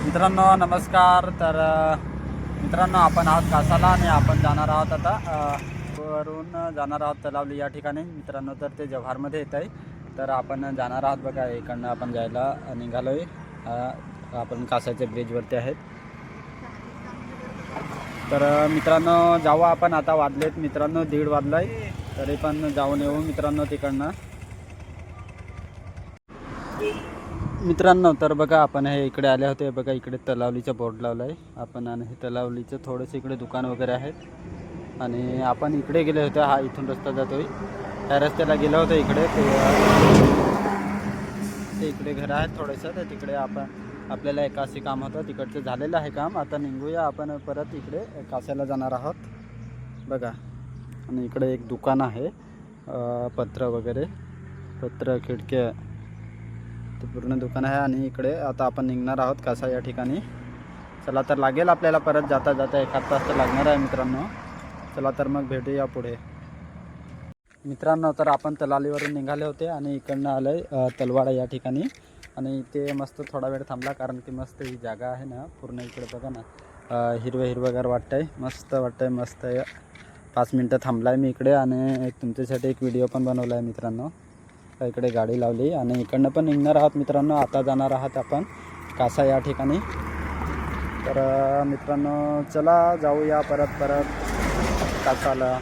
मित्रांनो नमस्कार. तर मित्रांनो आपण आहोत कासाला आणि आपण जाणार आहोत आता वरून जाणार आहोत तलावली या ठिकाणी. मित्रांनो तर ते जव्हारमध्ये येत आहे. तर आपण जाणार आहोत बघा, इकडनं आपण जायला निघालो आहे. आपण कासाच्या ब्रिजवरती आहेत. तर मित्रांनो जाऊ आपण. आता वाजलेत मित्रांनो 1:30 वाजला आहे. तरी पण जाऊन येऊ मित्रांनो तिकडनं. मित्रांनो तर बघा आपण हे इकडे आले होते बघा, इकडे तलावलीचा बोर्ड लावला आहे आपण. आणि हे तलावलीचं थोडेसे इकडे दुकान वगैरे आहेत. आणि आपण इकडे गेले होते. हा इथून रस्ता जातोय, त्या रस्त्याला गेलो होतो इकडे. ते इकडे घर आहेत थोडंसं, तर तिकडे आपल्याला एक असे काम होतं, तिकडचं झालेलं आहे काम. आता निघूया आपण परत इकडे कासाला जाणार आहोत बघा. आणि इकडे एक दुकान आहे, पत्र वगैरे, पत्र खिडक्या, ते पूर्ण दुकान आहे. आणि इकडे आता आपण निघणार आहोत कासा या ठिकाणी. चला तर लागेल आपल्याला परत जाता जाता 1 तास तर लागणार आहे मित्रांनो. चला तर मग भेटूया पुढे. मित्रांनो तर आपण तलावलीवरून निघाले होते आणि इकडनं आलं आहे तलवाडा या ठिकाणी. आणि इथे मस्त थोडा वेळ थांबला, कारण की मस्त ही जागा आहे ना पूर्ण. इकडे बघा ना, हिरवगार वाटतं आहे, मस्त वाटतं आहे, मस्त आहे. 5 मिनटं थांबला आहे मी इकडे आणि तुमच्यासाठी एक व्हिडिओ पण बनवला आहे मित्रांनो. इकडे गाडी लावली आणि इकडनं पण निघणार आहोत मित्रांनो. आता जाणार आहात आपण कासा या ठिकाणी. तर मित्रांनो चला जाऊया परत कासाला.